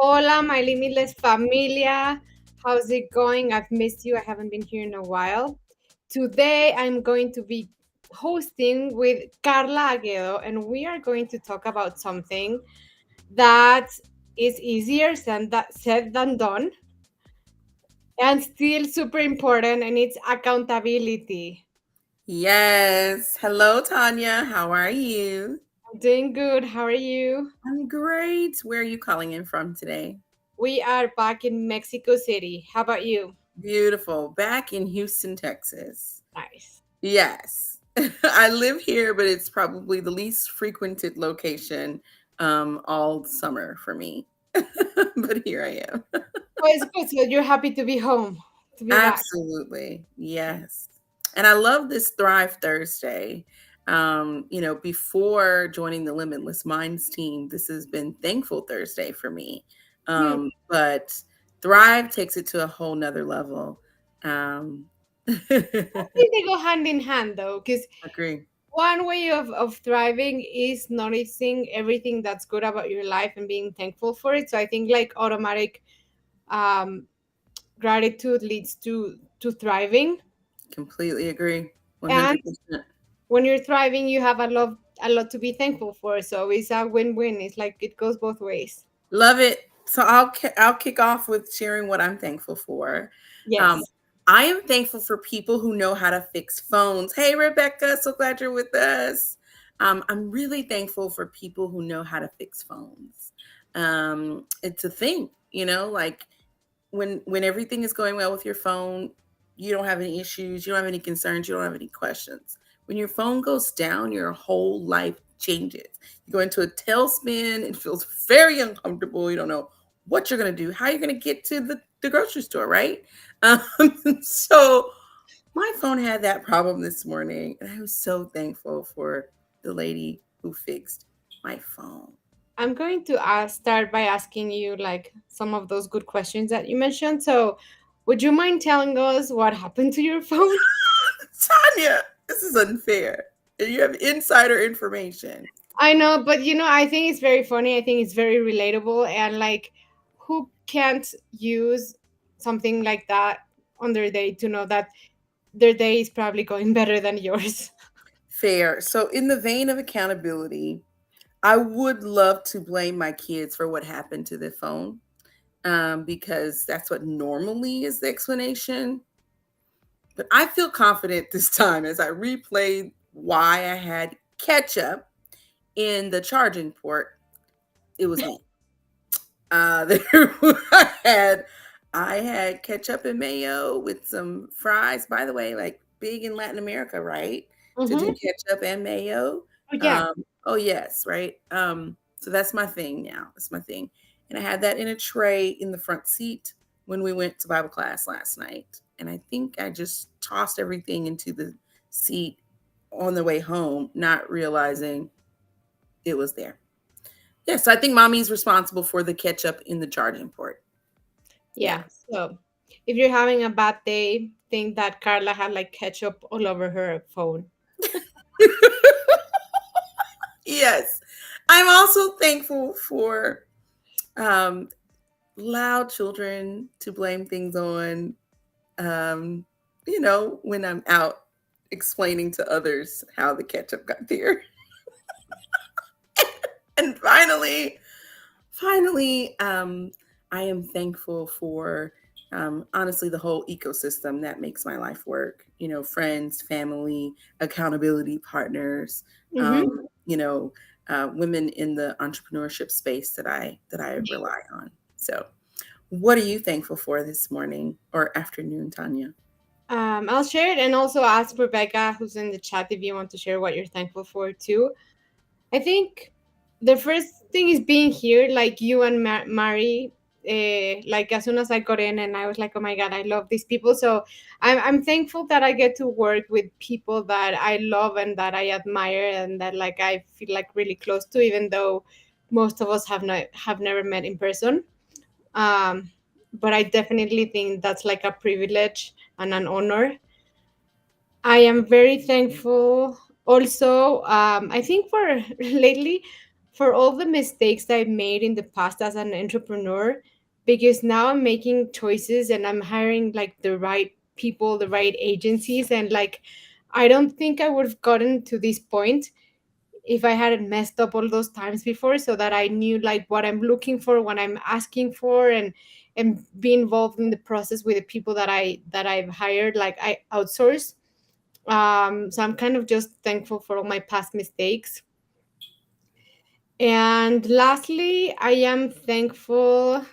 Hola, my Limitless familia. How's it going? I've missed you. I haven't been here in a while. Today, I'm going to be hosting with Karla Aghedo, and we are going to talk about something that is easier said than done, and still super important, and it's accountability. Yes. Hello, Tanya. How are you? I'm doing good. How are you? I'm great. Where are you calling in from today? We are back in Mexico City. How about you? Beautiful. Back in Houston, Texas. Nice. Yes. I live here, but it's probably the least frequented location all summer for me. But here I am. Oh, it's good. So you're happy to be home, to be back. Absolutely. Yes. And I love this Thrive Thursday. Before joining the Limitless Minds team, this has been Thankful Thursday for me. Hmm. But Thrive takes it to a whole nother level. Um, I think they go hand in hand though, because agree. one way of thriving is noticing everything that's good about your life and being thankful for it. So I think like automatic um, gratitude leads to thriving. Completely agree. And 100%. when you're thriving, you have a lot to be thankful for. So it's a win-win. It's like it goes both ways. Love it. So I'll kick off with sharing what I'm thankful for. Um, Yes. I am thankful for people who know how to fix phones. Hey, Rebecca, so glad you're with us. I'm really thankful for people who know how to fix phones. It's a thing, like when everything is going well with your phone, you don't have any issues, you don't have any concerns, you don't have any questions. When your phone goes down, your whole life changes. You go into a tailspin, it feels very uncomfortable. You don't know what you're going to do, how you're going to get to the grocery store, right? Um, so my phone had that problem this morning, and I was so thankful for the lady who fixed my phone. I'm going to start by asking you like some of those good questions that you mentioned. So, would you mind telling us what happened to your phone? Tanya, this is unfair. You have insider information. I know, but I think it's very funny. I think it's very relatable, and like, who can't use something like that on their day to know that their day is probably going better than yours? Fair. So, in the vein of accountability, I would love to blame my kids for what happened to their phone, because that's what normally is the explanation. But I feel confident this time as I replayed why I had ketchup in the charging port. It was me. There I had ketchup and mayo with some fries. By the way, like big in Latin America, right? To do Mm-hmm. ketchup and mayo. Oh yeah. Oh yes, right. So that's my thing now. That's my thing. And I had that in a tray in the front seat when we went to Bible class last night. And I think I just tossed everything into the seat on the way home, not realizing it was there. Yes, I think mommy's responsible for the ketchup in the charging port. Yeah. Yeah. So, if you're having a bad day, think that Carla had like ketchup all over her phone. Yes. I'm also thankful for um, loud children to blame things on, um, when I'm out explaining to others how the ketchup got there. And finally, I am thankful for honestly the whole ecosystem that makes my life work. Friends, family, accountability partners. Mm-hmm. Um, you know, Women in the entrepreneurship space that I rely on. So, what are you thankful for this morning or afternoon, Tanya? I'll share it and also ask Rebecca, who's in the chat, if you want to share what you're thankful for too. I think the first thing is being here, like you and Mari. Like as soon as I got in, and I was like, "Oh my god, I love these people." So I'm thankful that I get to work with people that I love and that I admire and that like I feel like really close to, even though most of us have never met in person. Um, but I definitely think that's like a privilege and an honor. I am very thankful also, I think for lately for all the mistakes that I've made in the past as an entrepreneur, because now I'm making choices and I'm hiring like the right people, the right agencies, and like I don't think I would have gotten to this point if I hadn't messed up all those times before, so that I knew like what I'm looking for, what I'm asking for, and be involved in the process with the people that I've hired, like I outsource. So I'm kind of just thankful for all my past mistakes. And lastly, I am thankful,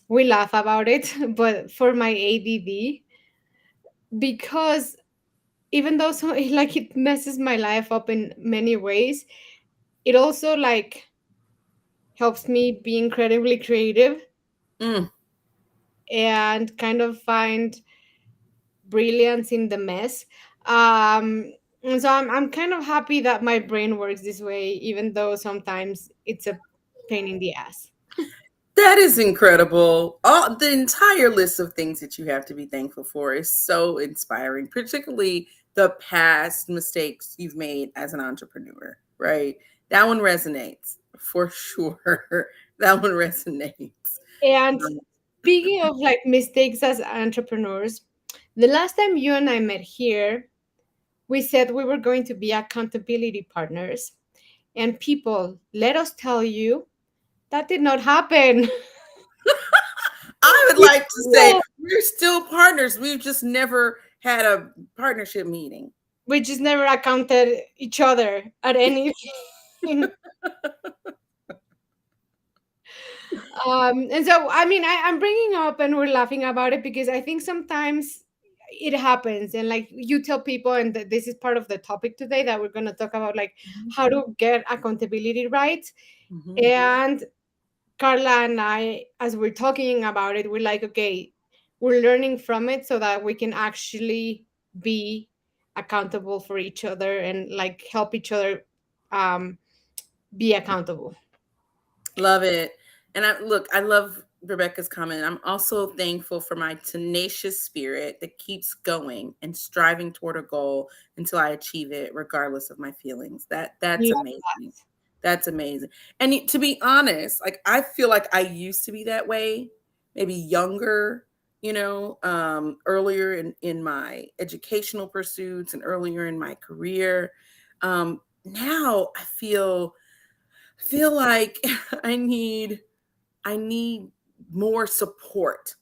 we laugh about it, but for my ADD, because even though so like it messes my life up in many ways, it also like helps me be incredibly creative Mm. and kind of find brilliance in the mess. And so I'm kind of happy that my brain works this way, even though sometimes it's a pain in the ass. That is incredible. All the entire list of things that you have to be thankful for is so inspiring, particularly the past mistakes you've made as an entrepreneur, right? That one resonates for sure. That one resonates. And Um, speaking of like mistakes as entrepreneurs, the last time you and I met here, we said we were going to be accountability partners. And people, let us tell you, that did not happen. I would We like to say still we're still partners. We've just never had a partnership meeting. we just never accounted each other at anything. And so, I mean, I'm bringing up and we're laughing about it because I think sometimes it happens. And like you tell people, and this is part of the topic today that we're going to talk about, like Mhm. how to get accountability right. Mhm. And Carla and I, as we're talking about it, we're like, okay, we're learning from it so that we can actually be accountable for each other and like help each other um, be accountable. Love it. And I love Rebecca's comment. I'm also thankful for my tenacious spirit that keeps going and striving toward a goal until I achieve it, regardless of my feelings. That's Love amazing. That's amazing. And to be honest, like I feel like I used to be that way, maybe younger, earlier in my educational pursuits and earlier in my career. Now I feel like I need more support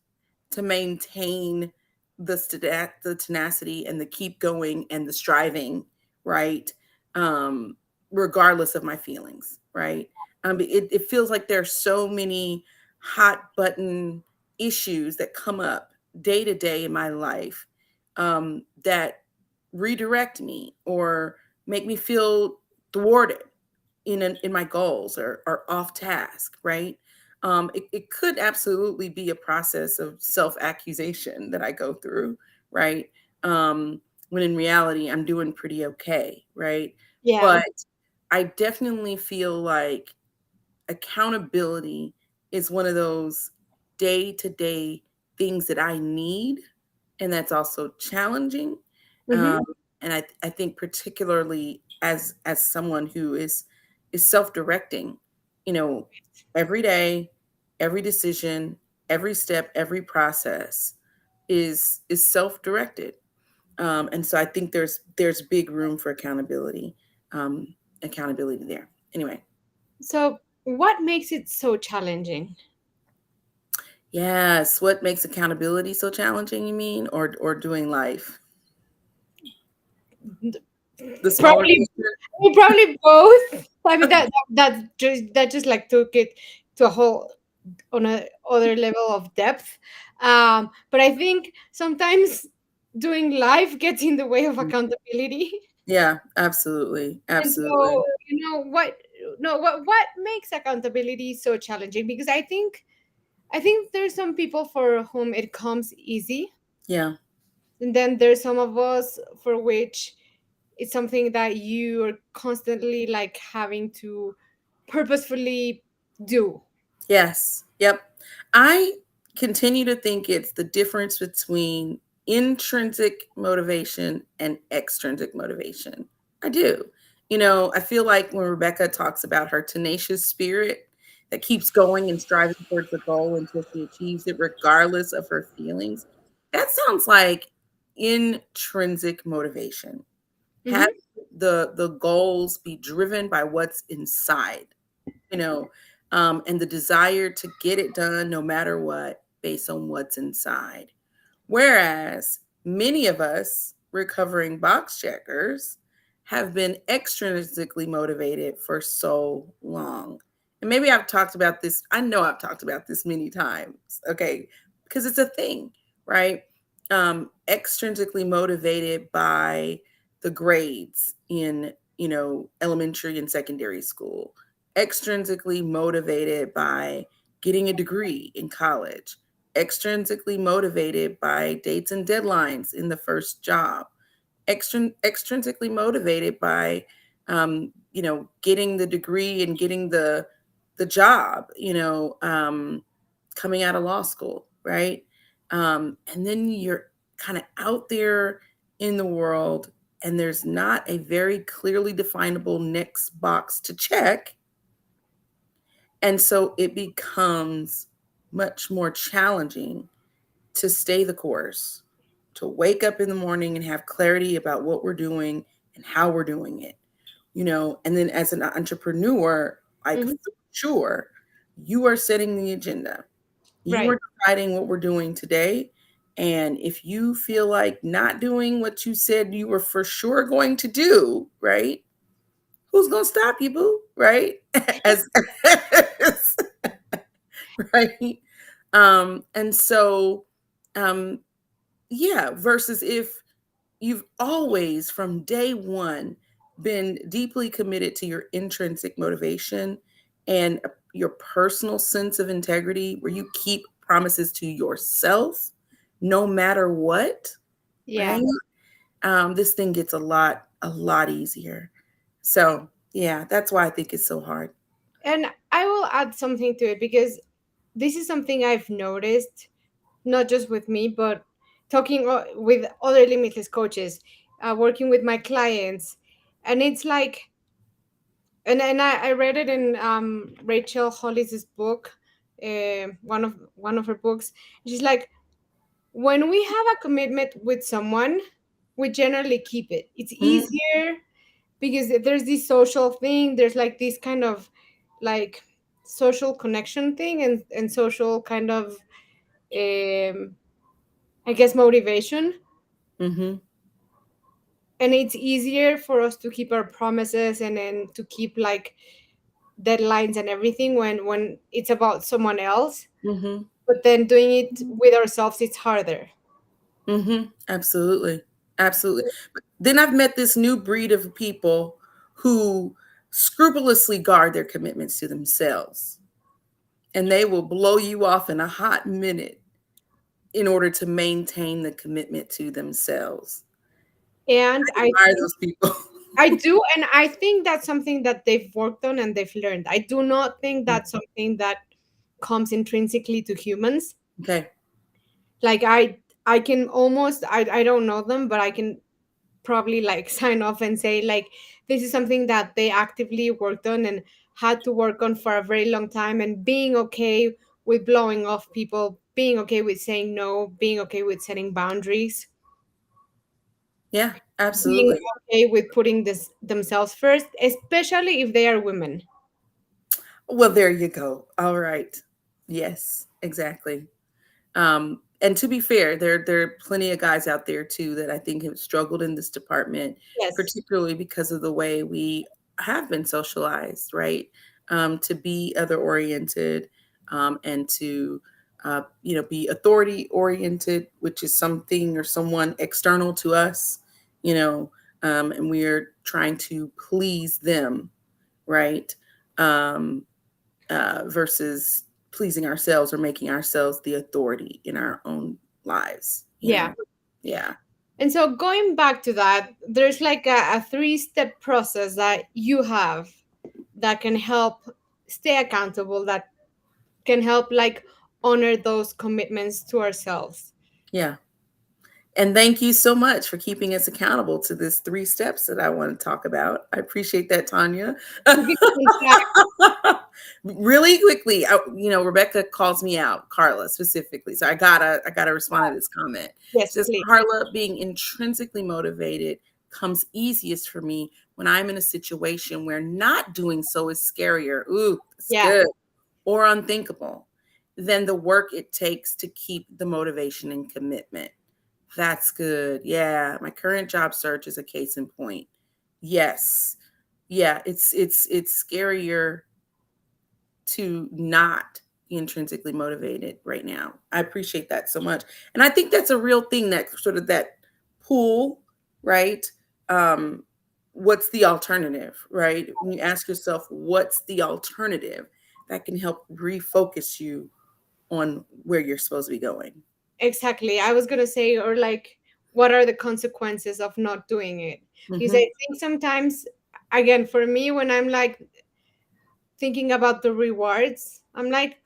to maintain the tenacity and the keep going and the striving, right? Um, Regardless of my feelings, right? It feels like there's so many hot button issues that come up day to day in my life, that redirect me or make me feel thwarted in my goals or off task, right? It could absolutely be a process of self accusation that I go through, right? When in reality, I'm doing pretty okay, right? Yeah. But I definitely feel like accountability is one of those day to day things that I need, and that's also challenging. Mm-hmm. Um, and I think particularly as someone who is self directing, you know, every day, every decision, every step, every process is self directed, and so I think there's big room for um, accountability there. Anyway. So, what makes it so challenging? Yes. What makes accountability so challenging, you mean? Or doing life? The smaller Probably, picture? probably both. I mean, that just like took it to a whole on a other level of depth. But I think sometimes doing life gets in the way of accountability. Yeah, absolutely. And Absolutely. so, what? No, what makes accountability so challenging? Because I think there's some people for whom it comes easy, Yeah. and then there's some of us for which it's something that you are constantly like having to purposefully do. Yes. Yep. I continue to think it's the difference between intrinsic motivation and extrinsic motivation. I do. I feel like when Rebecca talks about her tenacious spirit that keeps going and striving towards the goal until she achieves it, regardless of her feelings, that sounds like intrinsic motivation. Have Mm-hmm. the goals be driven by what's inside, you know, and the desire to get it done no matter what, based on what's inside. Whereas many of us recovering box checkers have been extrinsically motivated for so long. And maybe I've talked about this, I know I've talked about this many times, okay, because it's a thing, right? Extrinsically motivated by the grades in, elementary and secondary school, extrinsically motivated by getting a degree in college, extrinsically motivated by dates and deadlines in the first job, extrinsically motivated by, getting the degree and getting the job, coming out of law school, right? And then you're kind of out there in the world, and there's not a very clearly definable next box to check. And so it becomes much more challenging to stay the course, to wake up in the morning and have clarity about what we're doing and how we're doing it, and then as an entrepreneur, like Mm-hmm. for sure, you are setting the agenda. You Right. are deciding what we're doing today. And if you feel like not doing what you said you were for sure going to do, right? Who's gonna stop you, boo? Right? As right. And so um yeah, versus if you've always from day one been deeply committed to your intrinsic motivation and your personal sense of integrity, where you keep promises to yourself no matter what, Yeah. right? This thing gets a lot easier. So yeah, that's why I think it's so hard. And I will add something to it because this is something I've noticed, not just with me, but talking with other limitless coaches, working with my clients. And it's like, and I read it in Rachel Hollis's book, one of her books. She's like, when we have a commitment with someone, we generally keep it. It's Mm, easier because there's this social thing. There's like this kind of like social connection thing and social kind of I guess motivation. mm-hmm, And it's easier for us to keep our promises and then to keep like deadlines and everything when it's about someone else. mm-hmm, But then doing it with ourselves, it's harder. mm-hmm. Absolutely. Absolutely. But then I've met this new breed of people who scrupulously guard their commitments to themselves, and they will blow you off in a hot minute in order to maintain the commitment to themselves. And I admire those people. I do, and I think that's something that they've worked on and they've learned. I do not think that's something that comes intrinsically to humans. Okay. Like I can almost I don't know them, but I can probably like sign off and say like this is something that they actively worked on and had to work on for a very long time, and being okay with blowing off people, being okay with saying no, being okay with setting boundaries, Yeah, being absolutely. okay with putting this themselves first, especially if they are women. Well, there you go. All right. Yes, exactly. And to be fair, there are plenty of guys out there too that I think have struggled in this department, Yes. particularly because of the way we have been socialized, right? To be other oriented, and to be authority oriented, which is something or someone external to us, you know, and we're trying to please them, right? Um, versus pleasing ourselves or making ourselves the authority in our own lives, Yeah. Yeah. And so going back to that, there's like a three-step process that you have that can help stay accountable, that can help like honor those commitments to ourselves. Yeah. And thank you so much for keeping us accountable to this 3 steps that I want to talk about. I appreciate that, Tanya. Keeping us on track. Really quickly, Rebecca calls me out, Karla specifically. So I gotta respond to this comment. Yes, She says, please. Karla, being intrinsically motivated comes easiest for me when I'm in a situation where not doing so is scarier. Ooh, it's Yeah, good. Or unthinkable than the work it takes to keep the motivation and commitment. That's good. Yeah, my current job search is a case in point. Yes. Yeah, it's scarier to not be intrinsically motivated right now. I appreciate that so much. And I think that's a real thing, that sort of that pull, right? Um, what's the alternative, right? When you ask yourself, what's the alternative, that can help refocus you on where you're supposed to be going. exactly. I was gonna say, or like, what are the consequences of not doing it? Because Mm-hmm. I think sometimes, again, for me, when I'm like thinking about the rewards, I'm like,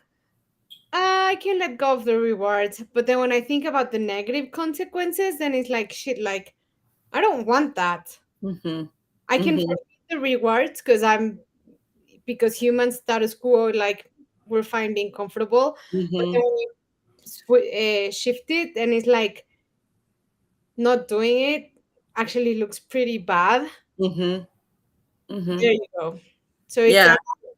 I can let go of the rewards. But then when I think about the negative consequences, then it's like, shit, like, I don't want that. Mm-hmm. I can Mm-hmm. forget the rewards because human status quo, like, we're finding comfortable. But Mm-hmm. then when you shift it, and it's like not doing it actually looks pretty bad. Mm-hmm. Mm-hmm. There you go. So it's Yeah.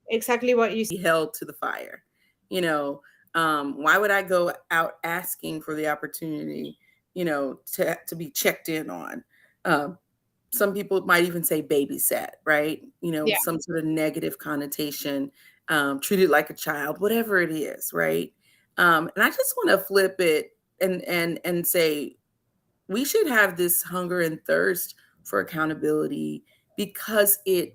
exactly what you. Held to the fire. You know, why would I go out asking for the opportunity, to be checked in on? Um, some people might even say babysat, right? Yeah, Some sort of negative connotation, treated like a child, whatever it is, right? And I just want to flip it and say we should have this hunger and thirst for accountability because it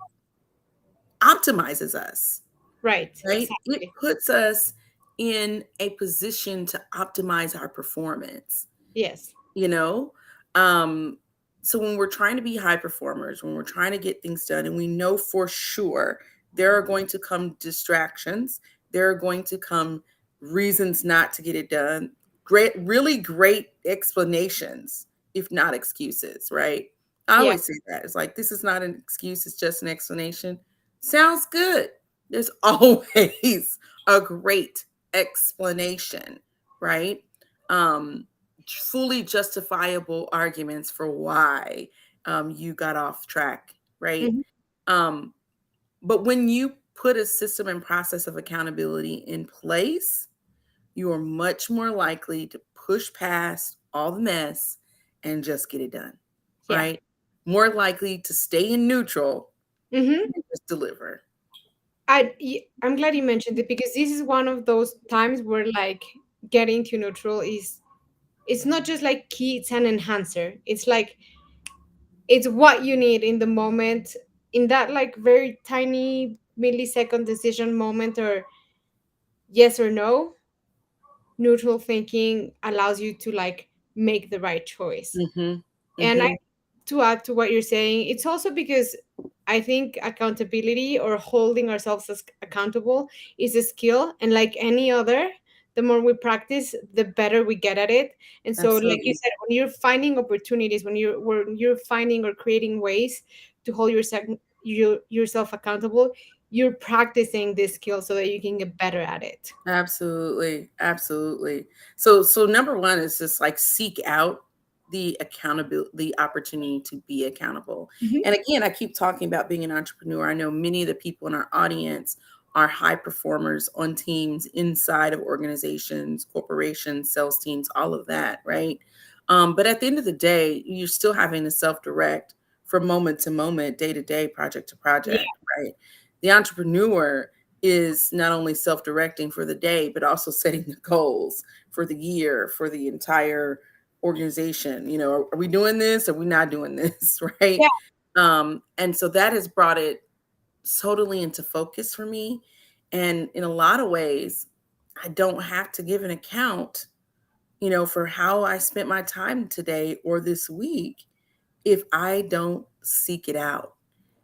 optimizes us, right. right? It Exactly. puts us in a position to optimize our performance, Yes. you know? Um, so when we're trying to be high performers, when we're trying to get things done, and we know for sure there are going to come distractions, there are going to come reasons not to get it done, great, really great explanations, if not excuses, right? I Yeah. always say that. It's like, this is not an excuse, it's just an explanation. Sounds good. There's always a great explanation, right? Um, fully justifiable arguments for why you got off track, right? Hmm. Um, but when you put a system and process of accountability in place, you are much more likely to push past all the mess and just get it done, Yeah. right? More likely to stay in neutral Hmm. and just deliver. I'm glad you mentioned it because this is one of those times where like getting to neutral is, it's not just like key, it's an enhancer. It's like it's what you need in the moment, in that like very tiny millisecond decision moment, or yes or no. Neutral thinking allows you to like make the right choice. Mm-hmm. And I, Mm-hmm. to add to what you're saying, it's also because I think accountability, or holding ourselves as accountable, is a skill, and like any other, the more we practice, the better we get at it. And so, like you Absolutely. said, when you're finding opportunities, when you're finding or creating ways to hold yourself accountable, you're practicing this skill so that you can get better at it. Absolutely. Absolutely. So number one is just like seek out the accountability, the opportunity to be accountable. Mhm. And again, I keep talking about being an entrepreneur. I know many of the people in our audience are high performers on teams inside of organizations, corporations, sales teams, all of that, right? But at the end of the day, you're still having to self-direct from moment to moment, day to day, project to Yeah, project, right? The entrepreneur is not only self-directing for the day, but also setting the goals for the year, for the entire organization. Are we doing this? Are we not doing this? Right? yeah, And so that has brought it totally into focus for me. And in a lot of ways, I don't have to give an account, for how I spent my time today or this week if I don't seek it out.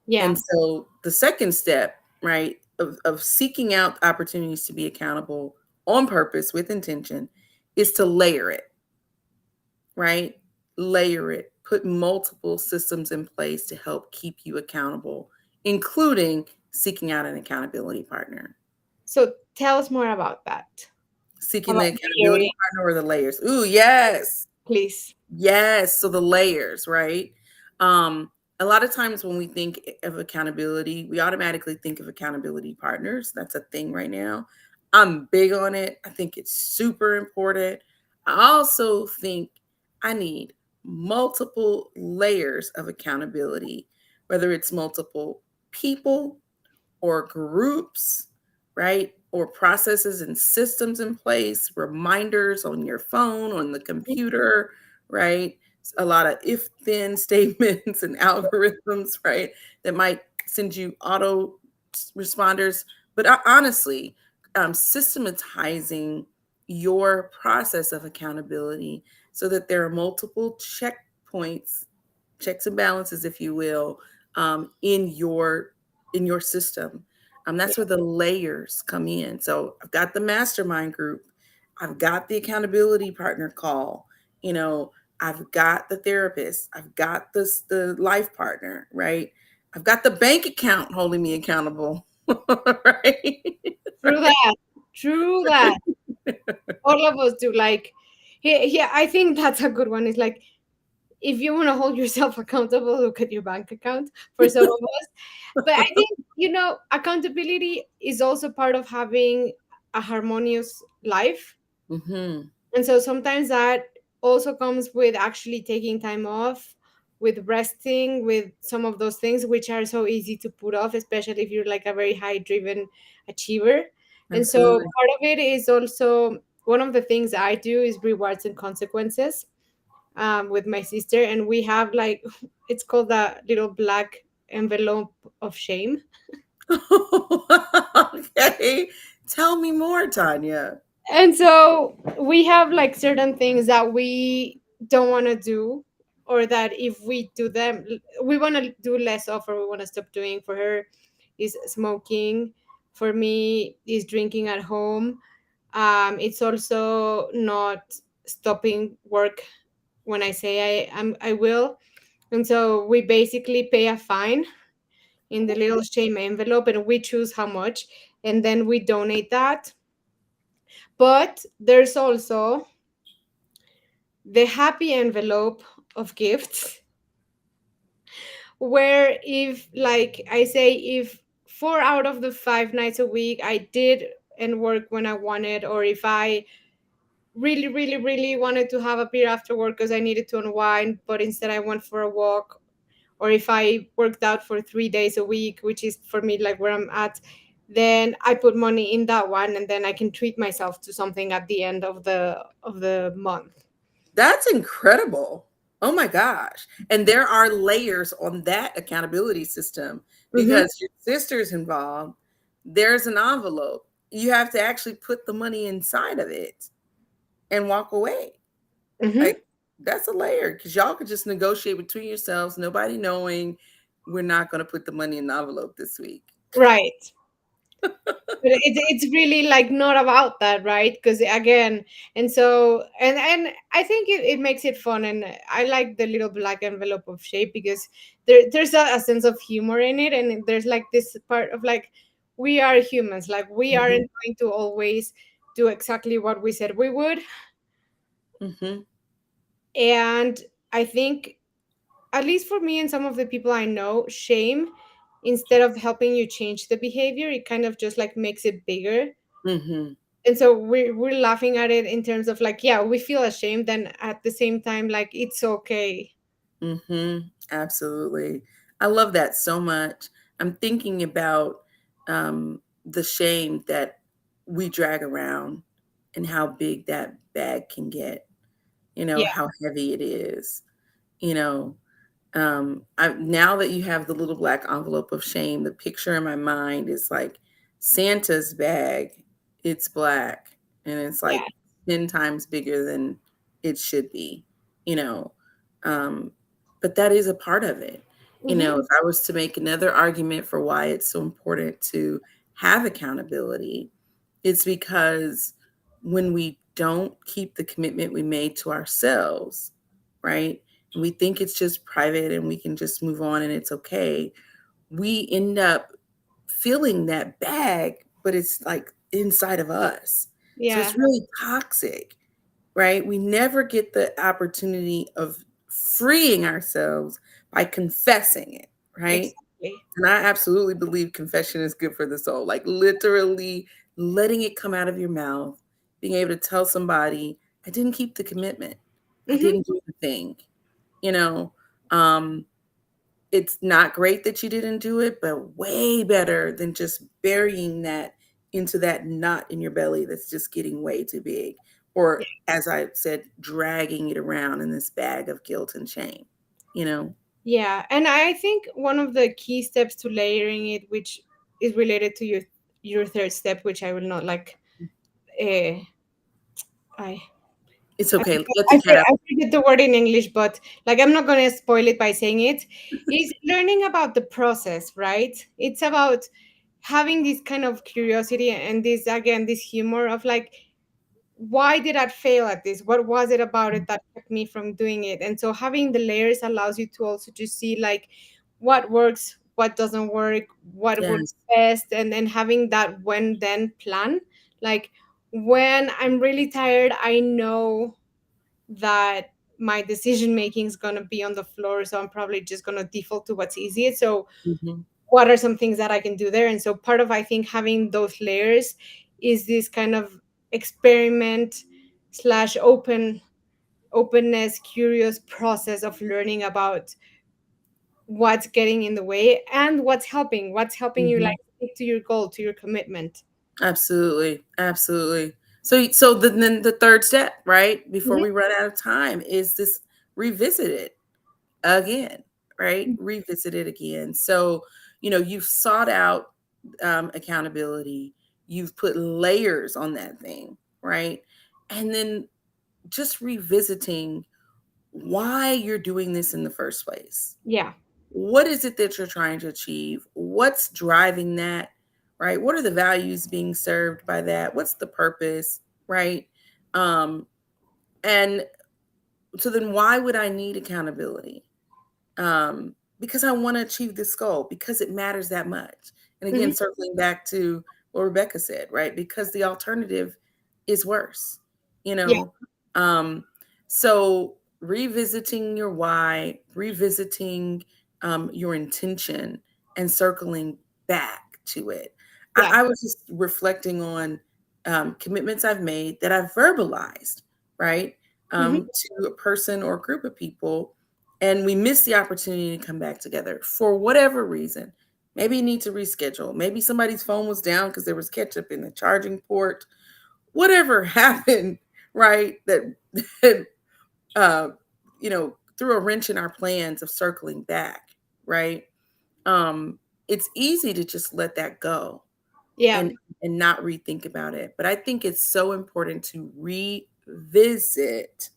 yeah, And so the second step, right, of seeking out opportunities to be accountable on purpose with intention is to layer it, right? layer it, put multiple systems in place to help keep you accountable, including seeking out an accountability partner. So tell us more about that. Seeking About the layering, accountability partner or the layers. Ooh, yes. please. Yes, so the layers, right? Um, a lot of times when we think of accountability, we automatically think of accountability partners. That's a thing right now. I'm big on it. I think it's super important. I also think I need multiple layers of accountability, whether it's multiple people or groups, right? Or processes and systems in place, reminders on your phone, on the computer, right? A lot of if then statements and algorithms, right? That might send you auto responders. But honestly, systematizing your process of accountability so that there are multiple checkpoints, checks and balances, if you will, in your system. Yeah. That's where the layers come in. So I've got the mastermind group, I've got the accountability partner call, you know, I've got the therapist, I've got the life partner, right? I've got the bank account holding me accountable, right? True that. True that. All of us do. Like, yeah, yeah, I think that's a good one. It's like, if you want to hold yourself accountable, look at your bank account for some of us. But I think, accountability is also part of having a harmonious life. Mm-hmm. And so sometimes that also comes with actually taking time off, with resting, with some of those things which are so easy to put off, especially if you're like a very high driven achiever. And so Absolutely. part of it is also one of the things I do is rewards and consequences, with my sister. And we have like, it's called the little black envelope of shame. Okay. Tell me more, Tanya. And so we have like certain things that we don't want to do, or that if we do them, we want to do less of, or we want to stop doing. For her is smoking. For me is drinking at home. It's also not stopping work when I say I will. And so we basically pay a fine in the little shame envelope, and we choose how much, and then we donate that. But there's also the happy envelope of gifts, where if, like I say, if 4 out of the 5 nights a week I did and work when I wanted, or if I really, really, really wanted to have a beer after work because I needed to unwind, but instead I went for a walk, or if I worked out for 3 days a week, which is for me like where I'm at, then I put money in that one, and then I can treat myself to something at the end of the month. That's incredible. Oh my gosh. And there are layers on that accountability system Mm-hmm. because your sister's involved. There's an envelope. You have to actually put the money inside of it and walk away. Mm-hmm. Like that's a layer because y'all could just negotiate between yourselves, nobody knowing we're not going to put the money in the envelope this week. Right. But it's really like not about that, right? Because again, and so and I think it makes it fun. And I like the little black envelope of shape because there's a sense of humor in it, and there's like this part of like, we are humans, like we Mhm, aren't going to always do exactly what we said we would. mhm, And I think, at least for me and some of the people I know, shame, instead of helping you change the behavior, it kind of just like makes it bigger. mhm. And so we're laughing at it in terms of like, yeah, we feel ashamed, and at the same time like it's okay. Absolutely. I love that so much. I'm thinking about the shame that we drag around and how big that bag can get, Yeah. how heavy it is, you know, now that you have the little black envelope of shame, the picture in my mind is like Santa's bag. It's black and it's Yeah. like 10 times bigger than it should be, you know. Um, but that is a part of it. Hmm. If I was to make another argument for why it's so important to have accountability, it's because when we don't keep the commitment we made to ourselves, right? we think it's just private and we can just move on and it's okay, we end up feeling that bag, but it's like inside of us. So Yeah, it's really toxic, right? We never get the opportunity of freeing ourselves by confessing it, right? exactly. And I absolutely believe confession is good for the soul. Like literally letting it come out of your mouth, being able to tell somebody, I didn't keep the commitment. I Hmm. didn't do the thing. You know, um, it's not great that you didn't do it, but way better than just burying that into that knot in your belly that's just getting way too big. Or, as I said, dragging it around in this bag of guilt and shame, you know? Yeah, and I think one of the key steps to layering it, which is related to your third step, which I will not like. Uh, I It's okay. Let the I, cat out. I forget the word in English, but like I'm not gonna spoil it by saying it. Is learning about the process, right? It's about having this kind of curiosity and this again this humor of like, why did I fail at this? What was it about it that kept me from doing it? And so having the layers allows you to also just see like what works, what doesn't work, what works Yes. best, and then having that when then plan. Like when I'm really tired, I know that my decision making is going to be on the floor, so I'm probably just going to default to what's easiest. So Mhm. what are some things that I can do there? And so part of, I think, having those layers is this kind of experiment slash openness curious process of learning about what's getting in the way and what's helping you like Mhm. stick to your goal, to your commitment. Absolutely. Absolutely. So then the third step, right, before Mhm. we run out of time is this: revisit it again, right? Revisit it again. So, you've sought out accountability, you've put layers on that thing, right? And then just revisiting why you're doing this in the first place. Yeah. What is it that you're trying to achieve? What's driving that? Right? What are the values being served by that? What's the purpose? Right? Um, and so then why would I need accountability? Because I want to achieve this goal, because it matters that much. And Hmm. again, circling back to what Rebecca said, right? Because the alternative is worse, you Yeah. know? Um, so revisiting your why, revisiting your intention, and circling back to it. Yeah. I was just reflecting on commitments I've made that I've verbalized, right? Hmm. To a person or a group of people, and we miss the opportunity to come back together for whatever reason. Maybe you need to reschedule. Maybe somebody's phone was down because there was ketchup in the charging port. Whatever happened, right? That uh, threw a wrench in our plans of circling back, right? Um, it's easy to just let that go Yeah. and not rethink about it. But I think it's so important to revisit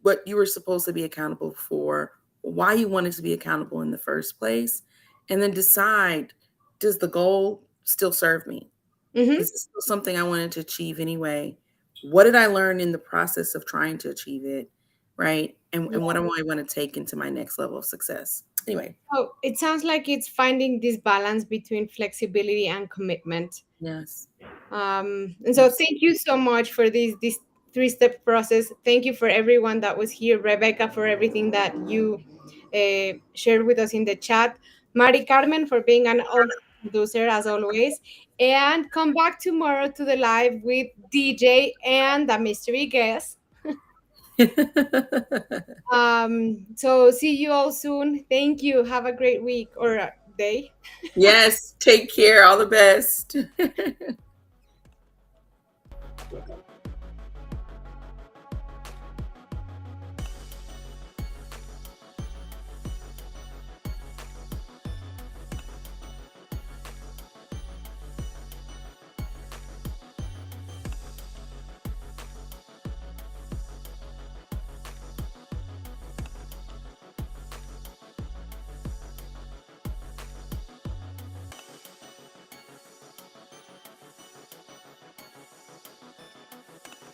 what you were supposed to be accountable for, why you wanted to be accountable in the first place, and then decide, does the goal still serve me? Hmm. Is this still something I wanted to achieve anyway? What did I learn in the process of trying to achieve it? Right. And what do I want to take into my next level of success? Anyway, Oh, it sounds like it's finding this balance between flexibility and commitment. yes. And so Absolutely. thank you so much for this three-step process. Thank you for everyone that was here. Rebecca, for everything that you shared with us in the chat. Mari Carmen, for being an awesome producer as always. And come back tomorrow to the live with DJ and the mystery guest. So see you all soon. Thank you. Have a great week or day. Yes. Take care. All the best.